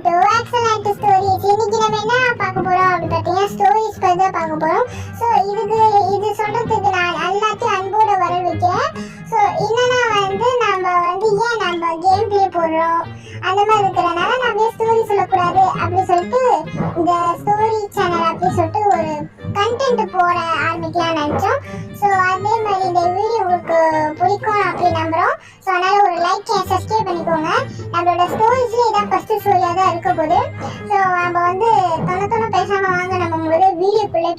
To excellent stories. இன்னைக்கு நம்ம என்ன பார்க்க போறோம் அப்படின்னு பார்த்தீங்கன்னா ஸ்டோரிஸ் பத்தி தான் பார்க்க போறோம். ஸோ இது சொல்றதுக்கு நான் எல்லாத்தையும் அன்போட வர வைக்கிறேன். ஸோ என்னன்னா நம்ம கேம் பிளே போடுறோம் அந்த மாதிரி இருக்கிறனால நம்ம ஸ்டோரி சொல்லக்கூடாது அப்படி சொல்லிட்டு இந்த ஸ்டோரி சேனல் அப்படி சொல்லிட்டு ஒரு கண்டென்ட் போட ஆரம்பிக்கலாம்னு நினைச்சோம். ஸோ அதே மாதிரி இந்த வீடியோ உங்களுக்கு பிடிக்கும் அப்படி நம்புறோம். ஸோ அதனால ஒரு லைக் சப்ஸ்கிரைப் பண்ணிக்கோங்க. நம்மளோட ஸ்டோரிஸ்ல இதான் ஃபர்ஸ்ட் ஸ்டோரியா தான் இருக்க போகுது. ஸோ நம்ம தொண்ண பேசாம வாங்க நம்ம முதல்ல வீடியோக்குள்ளே.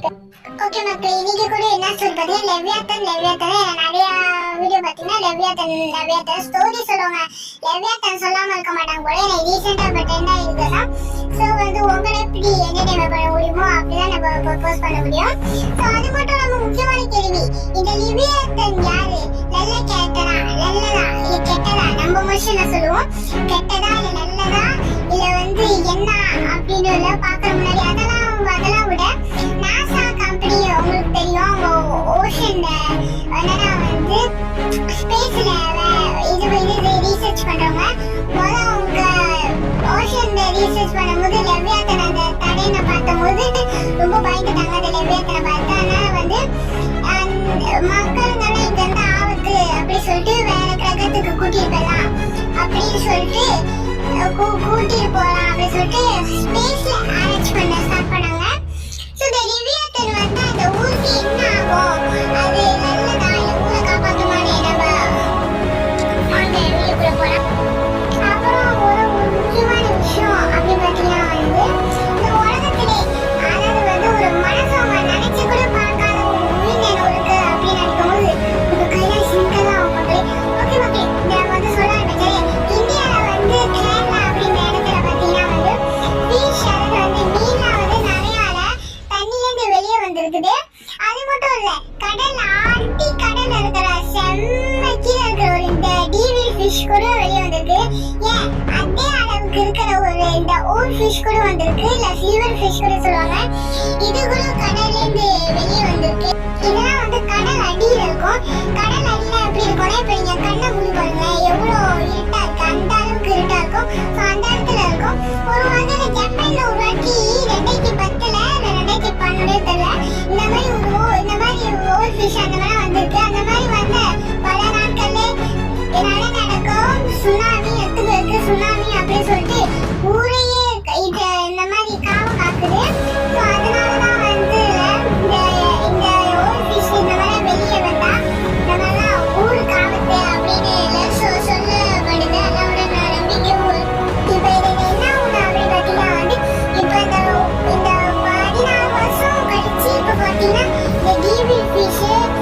ஓகே மக்கள், இன்னைக்கு கூட என்ன ஸ்டோரி பார்த்தீங்கன்னா லெவியாத்தன் நிறைய வீடியோ பார்த்தீங்கன்னா லெவியாத்தன் ஸ்டோரி சொல்லுவாங்க. லெவியாத்தன் சொல்லாம இருக்க மாட்டாங்க போல. எனக்கு ரீசெண்டா பட்டேன்னா இருக்குதான். ஸோ உங்களை எப்படி என்டர்டைன்மெண்ட் பண்ண முடியுமோ அப்படிதான் நம்ம போஸ்ட் பண்ண முடியும். ஸோ அது மட்டும் நம்ம முக்கியமான கேள்வி, இந்த லெவியாத்தன் யாரு? நல்ல கேரக்டரா, நல்லதா இல்ல கெட்டதா? நம்ம மனுஷன் சொல்லுவோம் கெட்டதா இல்ல நல்லதா இல்ல என்ன அப்படின்னு பாக்குற முன்னாடி அதெல்லாம் விட நாசா கம்பெனி உங்களுக்கு தெரியும். அவங்க ஓஷன்ல ஸ்பேஸ்ல இது ரீசர்ச் பண்றவங்க. அவங்க ஓஷன்ல ரீசர்ச் பண்ணும்போது லெவியாத்தன் அந்த தடையை பார்த்தபோது ரொம்ப பயந்துட்டாங்க. அந்த லெவியாத்தனை பார்த்தா மக்கள்னால இங்க இருந்து ஆபத்து அப்படி சொல்லிட்டு வேற கிரகத்துக்கு கூட்டிட்டு போகலாம் அப்படின்னு சொல்லிட்டு கூட்டிட்டு போகலாம் அப்படின்னு சொல்லிட்டு ஸ்பேஸ்ல அரேஞ்ச் பண்ண ஸ்டார்ட் பண்ணாங்க. ஸோ இந்த லெவியாத்தன் அந்த ஊருக்கு என்ன ஆகும், அது நல்லதா இல்லை ஊரை காப்பாற்றுமான்னு நம்ம அந்த வீட்டுக்குள்ள போகலாம். அப்புறம் ஒரு முக்கியமான விஷயம் அப்படி பார்த்தீங்கன்னா இந்த உலகத்திலே அதாவது ஒரு மனசு அவங்க நினைச்சு கூட பார்க்காத ஒரு உயிரினம் இருக்கு அப்படின்னு நினைக்கும் போது உங்க கையில சிங்கதான் அவங்க. ஓகே நம்ம சொல்ல ஆரம்பிச்சேன். இந்தியாவில் கேரளா அப்படின்ற இடத்துல பார்த்தீங்கன்னா பீச் அதாவது மீன்ல நிறையால தண்ணியிலேருந்து வெளியே வந்திருக்குது. அது மட்டும் இல்ல ஆர்டி கடல்ல இருக்கிற செம்ம கீழே இருக்கிற ஒரு இந்த டீவில் ஃபிஷ் கூட வெளியே வந்திருக்கு. ஏன் அதே அளவுக்கு இருக்கிற ஒரு இந்த ஓல் ஃபிஷ் கூட வந்திருக்கு, இல்ல சில்வர் ஃபிஷ் கூட சொல்லுவாங்க. இது கூட கடல்ல இருந்து வெளியே வந்திருக்கு. இதெல்லாம் கடல் அடியில இருக்கும். கடல் அடியில எப்படி இருக்கும்னா இப்ப நீங்க கண்ணை மூடி பாருங்க, எவ்வளவு இருட்டா இருக்கு, அந்த அளவுக்கு இருட்டா இருக்கும். அந்த இடத்துல இருக்கும். ஒரு ஜப்பான்ல ஒரு வாட்டி 2010ல 2012 தெரியல இந்த மாதிரி ஓல் ஃபிஷ் அந்த மாதிரி வந்திருக்கு. அந்த மாதிரி பல நாட்கள்ல என்ன நடக்கும், சுனாமி எடுத்துக்கு சுனாமி அப்படின்னு சொல்லிட்டு ஊரையே இது இந்த மாதிரி காக்குது. ஸோ அதனாலதான் இந்த ஓல் ஃபிஷ் இந்த மாதிரி வெளியே வந்தா இந்த மாதிரிலாம் ஊருக்கு ஆபத்து அப்படின்னு சொல்லப்படுது. அதோட நம்பிக்கை. இப்ப இது என்ன ஒண்ணு அப்படின்னு பார்த்தீங்கன்னா இப்ப இந்த 14 வருஷம் கழிச்சு இப்ப பார்த்தீங்கன்னா இந்த டீவில் ஃபிஷ் அண்ட்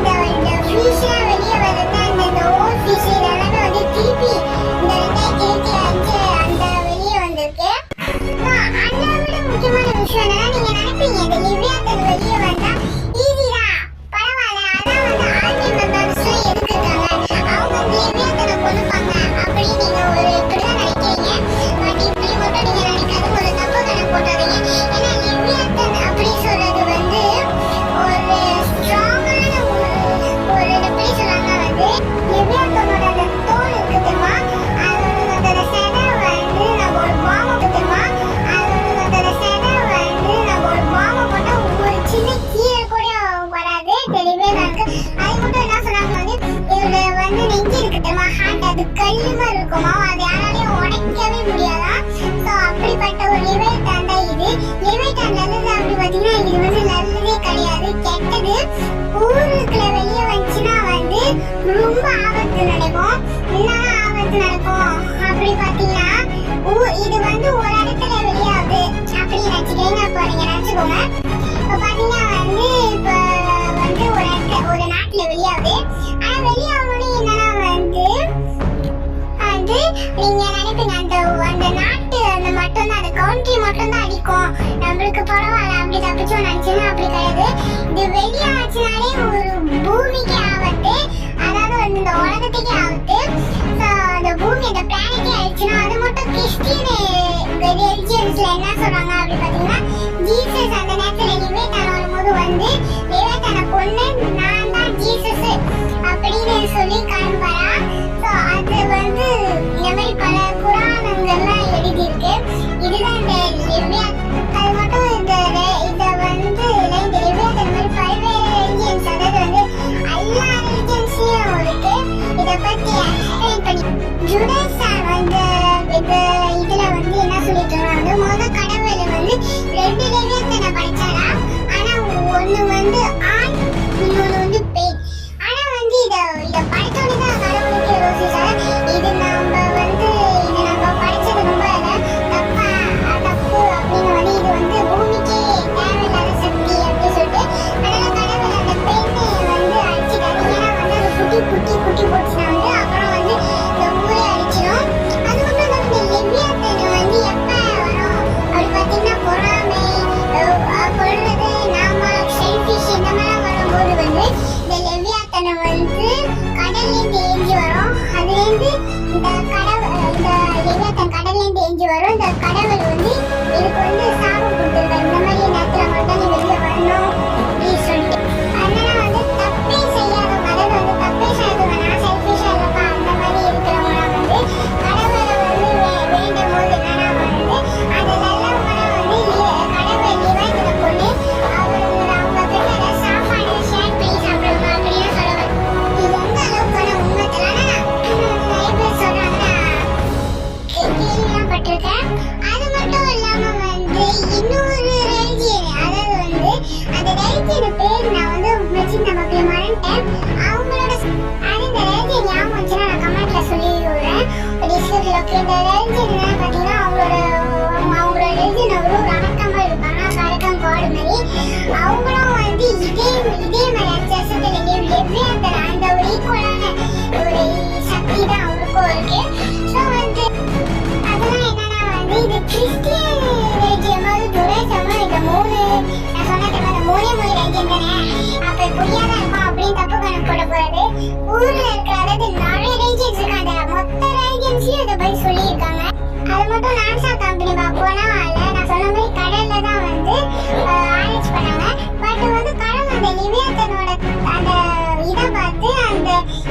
தென் இந்த ஃபிஷ் வெளியே வருது. அந்த ஓல் ஃபிஷ் எல்லாமே திருப்பி இந்த 2025 அந்த வெளியே வந்திருக்கு. அதை விட முக்கியமான விஷயம் என்னன்னா நீங்க நினைப்பீங்க இந்த லெவியாத்தன் வெளியே வந்தா ஈஸிதான் பரவாயில்ல, அதான் ஆர்மி மெம்பர்ஸ் எதுக்கு இருக்காங்க, அவங்க லெவியாத்தனை கொல்லுப்பாங்க அப்படின்னு நீங்க இப்படிதான் நினைக்கிறீங்க. பட் இப்படி மட்டும் நீங்க நினைக்காது, ஒரு தப்பு கணக்கு போட்டாதீங்க. ஏன்னா லெவியாத்தன் அப்படி சொல்றது ஒரு ஸ்ட்ராங்கான ஒரு எப்படி சொல்றாங்க லெவியாத்தனோட அந்த தோல் இருக்கு தெரியுமா, அதோட செதை நம்ம ஒரு பாம்பு தெரியுமா, அதோட செதை நம்ம ஒரு பாம்பு போட்டா ஒரு சின்ன கீழே கூட வராது, தெளிவே இருக்கு. அது மட்டும் என்ன சொன்னாங்க இதுல நெஞ்சு இருக்கு தெரியுமா, ஹார்ட், அது கல்லு மாதிரி இருக்குமா, அது யாராலையும் உடைக்கவே முடியாதா. ஸோ அப்படிப்பட்ட ஒரு லெவியாத்தன் தான் இது. லெவியாத்தன் நல்லது அப்படி பார்த்தீங்கன்னா இது நல்லதே கிடையாது, கெட்டது. ஊருக்குள்ள வெளியே வந்துச்சுன்னா ரொம்ப ஆபத்து நடக்கும். என்னன்னா ஆபத்து நடக்கும் அப்படி பார்த்தீங்கன்னா இது ஒரு இடத்துல வெளியாகுது அப்படின்னு நினைச்சுக்கிறீங்க. இப்போ நீங்க நினைச்சுக்கோங்க. இப்போ பார்த்தீங்கன்னா இப்போ ஒரு நாட்டுல வெளியாகுது. ஆனா வெளியாகணும்னு என்னன்னா நீங்க நினைப்பீங்க அந்த நாட்டு அந்த மட்டும்தான் அந்த கவுண்ட்ரி மட்டும்தான் அடிக்கும், நம்மளுக்கு பரவாயில்ல அப்படி தப்பிச்சோம் நினைச்சுன்னா அப்படி கிடையாது. இது வெளியாச்சுனாலே ஒரு பூமிக்கு ஆபத்து, அதாவது இந்த உலகத்துக்கே ஆபத்து. அந்த பூமி அந்த பிளானட்டே ஆயிடுச்சுன்னா அது மட்டும் கிறிஸ்டியன் ரிலிஜியன்ஸ்ல என்ன சொல்றாங்க அப்படி பாத்தீங்கன்னா ஜீசஸ் அந்த நேரத்துல லெவியாத்தன் வரும்போது லெவியாத்தனை கொண்டு நான் தான் ஜீசஸ் அப்படின்னு சொல்லி காண்பாரா. ஸோ அது இந்த மாதிரி பல புராணங்கள்லாம் எழுதியிருக்கு. ஜுடைஸ் வந்து இதுல வந்து என்ன சொல்லிட்டு கடவுள் வந்து 2 லிவியத்தனை படைச்சாரா. ஆனா ஒண்ணு வந்து ஆண், இன்னொன்னு வந்து பெண். ஆனா வந்து இத படைச்சோடனே கடவுளுக்கு யோசிச்சாரு, இது நம்ம படைச்சது ரொம்ப தப்பா தப்பு அப்படின்னு வந்து இது வந்து பூமிக்கே தேவையில்லாத சக்தி அப்படின்னு சொல்லிட்டு அதனால கடவுள் அந்த பெண்ணை வந்து அழிச்சிட்டாரு. ஏன்னா வந்து அது குட்டி போச்சுன்னா வந்து அப்புறம் வந்து இந்த ஊரே அழிச்சிடும். அது மட்டும் இல்லாம இந்த லெவியாத்தன் வந்து எப்ப வரும் அப்படி பாத்தீங்கன்னா பொறாமை, கொள்றது, நாம செல்ஃபிஷ் இந்த மாதிரி வரும்போது வந்து இந்த லெவியாத்தனை வந்து கடல்லேருந்து ஏஞ்சி வரும். அதுலேருந்து இந்த லெவியாத்தன் கடல்லேருந்து ஏஞ்சி வரும். இந்த கடவுள் வந்து இதுக்கு வந்து சாபம் கொடுத்துருக்காரு, இந்த மாதிரி நேரத்தில் மட்டும் நீ வெளியே வரணும் அப்படின்னு சொல்லிட்டு. அதனால வந்து தப்பே செய்யாதவங்க, அதாவது வந்து தப்பே செய்யாதவங்க, நான் செல்ஃபிஷா இல்லப்பா அந்த மாதிரி இருக்கிறவங்க வந்து கடவுளை வந்து வேண்டும் போது என்னன்னா வந்து அந்த நல்லவங்களை வந்து கடவுள் லிவாய்த்தனை கொண்டு அவங்க கிட்ட சாப்பாடு ஷேர் பண்ணி சாப்பிடுவாங்க அப்படின்னு சொல்லுவாங்க. இது எந்த அளவுக்கான உண்மைத்தலான நிறைய பேர் சொல்றாங்கன்னா கேள்விலாம் பட்டிருக்கேன். அது மட்டும் இல்லாம வந்து இன்னொரு ரிலிஜியன், அதாவது வந்து அந்த ரிலிஜியன் பேர் நான் வந்து வச்சிருந்த மக்கள் மறந்துட்டேன். அவங்களோட இந்த ரிலிஜியன் ஞாபகம் வந்துச்சுன்னா நான் கமெண்ட்ல சொல்லி விடுறேன் டிஸ்கிரிப்ஷன்ல. இந்த ரிலிஜியன் என்னன்னு பாத்தீங்கன்னா அவங்களோட ரிலிஜியன் அவ்வளோ அடக்கமா இருப்பாங்க, அடக்கம் காடு மாதிரி. அவங்களும் வந்து இதே மாதிரி அச்சசத்துல லெவியாத்தன் அந்த ஒரு ஈக்குவலான ஒரு சக்தி தான் அவருக்கும் இருக்கு. ஸோ வந்து அதெல்லாம் என்னன்னா வந்து இது கிறிஸ்டியன் ரிலிஜியன் மாதிரி ஜுடைசம் இந்த நான் சொன்னது அந்த மூணே ரிலிஜியன் தானே, அப்ப புரியாத இருக்கும் அப்படின்னு தப்பு கணக்கு போட போறது. ஊர்ல இருக்கிற அதாவது நிறைய ரிலிஜியன்ஸ் இருக்கு, அந்த மொத்த ரிலிஜியன்ஸ்லயும் இதை பத்தி சொல்லியிருக்காங்க. அது மட்டும் நாசா கம்பெனி போனா நான் சொன்ன மாதிரி கடல்ல தான் வந்து ஆராய்ச்சி பண்ணாங்க. பட் வந்து கடல் அந்த லிவியாத்தனோட அந்த இதை பார்த்து அந்த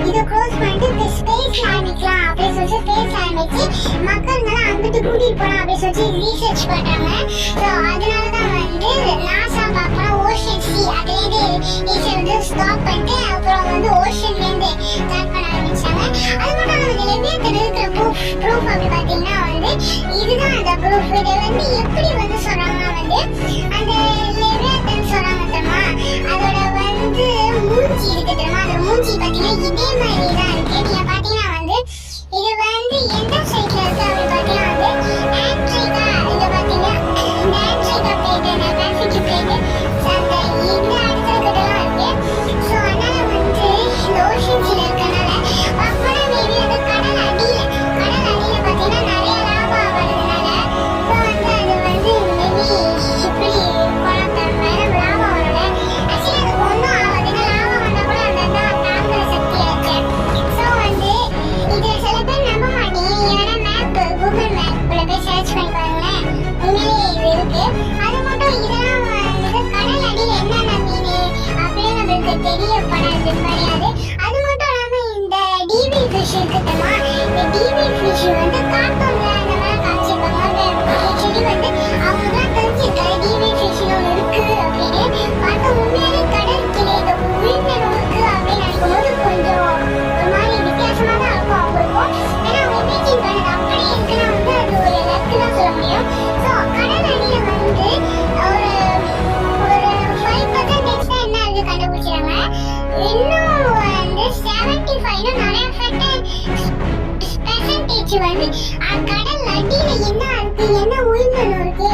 இதை க்ளோஸ் பண்ணிட்டு ஸ்பேஸ் ஆரம்பிக்கலாம் அப்படின்னு சொல்லிட்டு ஸ்பேஸ் ஆரம்பிச்சு மக்கள் அங்கிட்டு கூட்டிட்டு போலாம் அப்படின்னு சொல்லி ரீசர்ச் பண்றாங்க. ஸோ அதனாலதான் வந்து நாசா பார்க்கலாம் ஓஷன் சி அதுலேருந்து ரீசர்ச் வந்து ஸ்டாப் பண்ணிட்டு அப்புறம் வந்து ஓஷன்ல இருந்து ஸ்டார்ட் பண்ண ஆரம்பிச்சாங்க. அது மட்டும் நம்ம லெவியாத்தன் இருக்கிற ப்ரூஃப் அப்படி பாத்தீங்கன்னா வந்து இதுதான் அந்த ப்ரூஃப். இதை வந்து எப்படி வந்து சொல்றாங்கன்னா வந்து அந்த லெவியாத்தன் சொல்றாங்க தெரியுமா, அதோட வந்து மூஞ்சி இருக்கு தெரியுமா, அந்த மூஞ்சி பாத்தீங்கன்னா இதே மாதிரி தான் இருக்கு. நீங்க பாத்தீங்கன்னா வந்து இது வந்து எந்த சைட்ல இருக்கு அப்படி பாத்தீங்கன்னா வந்து ஆன்ட்ரிகா, இது பாத்தீங்கன்னா இந்த ஆன்ட்ரிகா பிளேட், இந்த பேசிபிக் பிளேட் அந்த இந்த இடத்துல கிட்டலாம் இருக்கு. ஸோ அதனால வந்து இந்த ஓஷன்ஸ்ல இருக்கனால அப்போனா மேபி அந்த கடல் அடியில பாத்தீங்கன்னா நிறைய லாபா வருதுனால ஸோ வந்து அது வந்து மேபி இப்படி குளம் தரணும் லாபம் வரல. ஆக்சுவலி அது ஒன்றும் ஆகாதுங்க, லாபம் வந்தா கூட அந்த தாங்குற சக்தி இருக்கு. ஸோ வந்து இதுல சில பேர் நம்ப மாட்டீங்க, ஏன்னா மேப் கூகுள் மேப்ல போய் சர்ச் பண்ணி பாருங்களேன், உண்மையிலேயே இது இருக்கு. அது மட்டும் இதெல்லாம் வந்து கடல் அடியில் என்னென்ன மீன் அப்படின்னு நம்மளுக்கு தெரியப்படாது கிடையாது. அது மட்டும் இல்லாம இந்த டிவி ஃபிஷ் இருக்குதுமா, இந்த டிவி ஃபிஷ் வந்து கார்ட்டூன்ல அந்த மாதிரி காமிச்சிருப்பாங்க. ஆக்சுவலி வந்து அவங்க தான் தெரிஞ்சிருக்காரு டிவி ஃபிஷ் இருக்கு அப்படின்னு. பார்த்தா உண்மையாலே கடல் கீழே இந்த உயிரினம் இருக்கு அப்படின்னு நினைக்கும் போது கொஞ்சம் ஒரு மாதிரி வித்தியாசமா தான் இருக்கும் அவங்களுக்கும். ஏன்னா அவங்க இமேஜின் பண்ணது அப்படியே இருக்குன்னா வந்து அது ஒரு லக்கு தான் சொல்ல முடியும். ஸோ கடல் அடியில வந்து ஒரு 5% தான் என்ன இருக்கு கண்டுபிடிச்சாங்க. இன்னும் வந்து 75 நிறைய பெர்சன்டேஜ் வந்து கடல் அடியில என்ன இருக்கு, என்ன உயிரினம் இருக்கு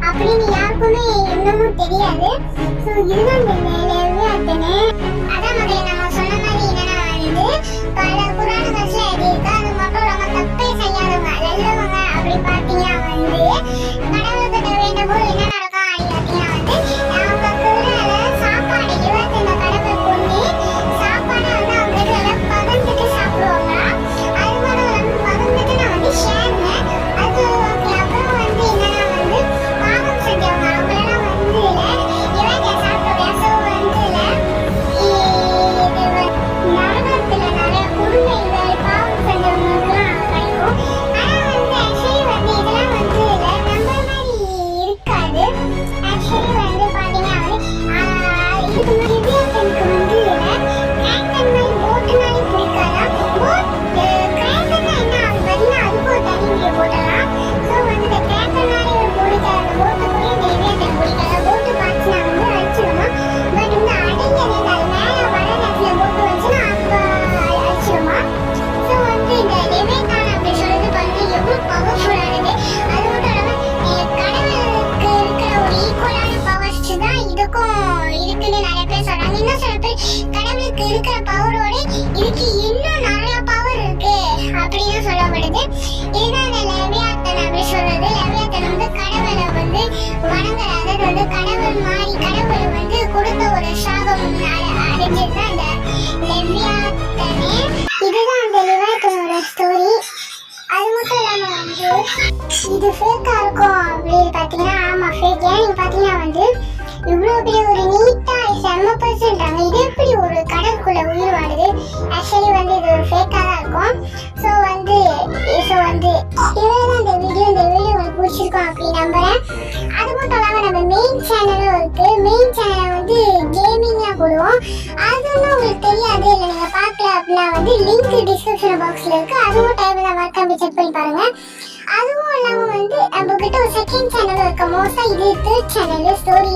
அப்படின்னு யாருக்குமே இன்னமும் தெரியாது. ஸோ இதுதான் இந்த லெவியாத்தனு. அதான் மகளே நம்ம சொன்ன மாதிரி என்னன்னா வந்து பல புராணங்கள்ல எது இருக்கு, அது மட்டும் நம்ம தப்பே செய்யாதவங்க நல்லவங்க அப்படி பார்த்தீங்கன்னா வந்து கடவுள்கிட்ட வேண்டும் போது என்ன நடக்கும் பார்த்தீங்கன்னா வந்து அவங்க கூட சாப்பாடு 25 கடவுள் கொண்டு சாப்பாடு வந்து அவங்களுக்கு எல்லாம் பகிர்ந்துட்டு சாப்பிடுவாங்களா. அது மட்டும் இல்லாமல் பகிர்ந்துட்டு நான் வந்து ஷேருங்க அது அப்புறம் வந்து என்னன்னா வந்து பாவம் செஞ்சவங்க அவங்களெல்லாம் வந்து இவங்க சாப்பிடுவாங்க. ஸோ வந்து நரகத்துல நிறைய குடும்ப கடவுளுக்கு இருக்கிற பவரோட இதுக்கு இன்னும் நிறைய பவர் இருக்கு அப்படின்னு சொல்லப்படுது. இதுதான் அந்த லெவியாத்தன் அப்படி சொல்றது. லெவியாத்தன் வந்து கடவுளை வந்து வணங்குற, அதாவது வந்து கடவுள் மாதிரி கடவுள் வந்து கொடுத்த ஒரு சாபம் அடைஞ்சதுதான் இந்த லெவியாத்தனே. இதுதான் அந்த லெவியாத்தனோட ஸ்டோரி. அது மட்டும் இல்லாம வந்து இது ஃபேக்கா இருக்கும் அப்படின்னு பாத்தீங்கன்னா ஆமா ஃபேக். ஏன் நீங்க பாத்தீங்கன்னா வந்து இவ்வளவு பெரிய ஒரு நீட்டா செம்ம பர்சன்டாங்க. இது எப்படி ஒரு கடலுக்குள்ள உயிர் வாடுது? ஆக்சுவலி வந்து இது ஒரு ஃபேக்கா தான் இருக்கும். ஸோ வந்து இவ்வளவுதான் இந்த வீடியோ உங்களுக்கு பிடிச்சிருக்கோம் அப்படின்னு நம்புறேன். அது மட்டும் இல்லாம நம்ம மெயின் சேனலும் இருக்கு. மெயின் சேனலை வந்து கேமிங்கா போடுவோம். அதுவும் உங்களுக்கு தெரியாது இல்லை நீங்க பார்க்கல அப்படின்னா வந்து லிங்க் டிஸ்கிரிப்ஷன் பாக்ஸ்ல இருக்கு. அதுவும் டைம்ல மறக்காம செக் பண்ணி பாருங்க. அதுவும் இல்லாம வந்து நம்ம கிட்ட ஒரு செகண்ட் சேனல் இருக்கு. மோஸ்டா இது தேர்ட் சேனல் ஸ்டோரி.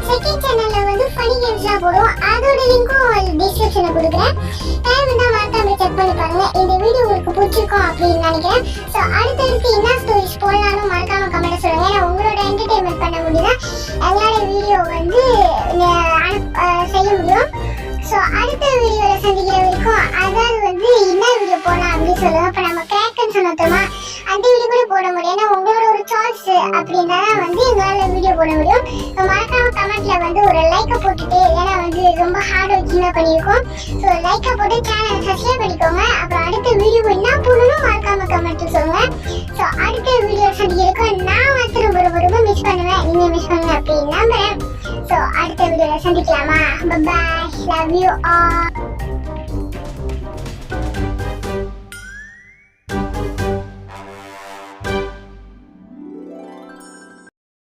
செகண்ட் சேனல்ல வந்து ஃபனி கேம்ஸ்லாம் போடுவோம். அதோட லிங்க்கும் டிஸ்கிரிப்ஷன்ல கொடுக்குறேன். டைம் இருந்தா மறக்காம செக் பண்ணி பாருங்க. இந்த வீடியோ உங்களுக்கு பிடிச்சிருக்கும் அப்படின்னு நினைக்கிறேன். ஸோ அடுத்தடுத்து என்ன ஸ்டோரிஸ் போடலாம்னு மறக்காம கமெண்ட் சொல்லுங்க. ஏன்னா உங்களோட என்டர்டைன்மெண்ட் பண்ண முடியுதா எங்களோட வீடியோ வந்து செய்ய முடியும். ஸோ அடுத்த வீடியோல சந்திக்கிற வரைக்கும் அதாவது வந்து என்ன வீடியோ போடலாம் அப்படின்னு சொல்லுவோம். இப்போ நம்ம கிராக்கன்னு சொன்னோமா அந்த வீடியோ கூட போட முடியும். ஏன்னா உங்களோட ஒரு சாய்ஸ் அப்படின்னா வந்து எங்களால் வீடியோ போட முடியும். மறக்காம கமெண்ட்ல வந்து ஒரு லைக்கை போட்டுட்டு, ஏன்னா வந்து ரொம்ப ஹார்ட் ஒர்க்கிங்காக பண்ணியிருக்கோம். ஸோ லைக்கை போட்டு சேனலை சப்ஸ்கிரைப் பண்ணிக்கோங்க. அப்புறம் அடுத்த வீடியோ என்ன போடணும் மறக்காம கமெண்ட் சொல்லுங்க. ஸோ அடுத்த வீடியோ சந்திக்கிறதுக்கும் நான் வந்து ரொம்ப மிஸ் பண்ணுவேன். நீங்க மிஸ் பண்ணுங்க அப்படின்னு நம்புறேன். ஸோ அடுத்த வீடியோல சந்திக்கலாமா? பாய், லவ் யூ ஆல்.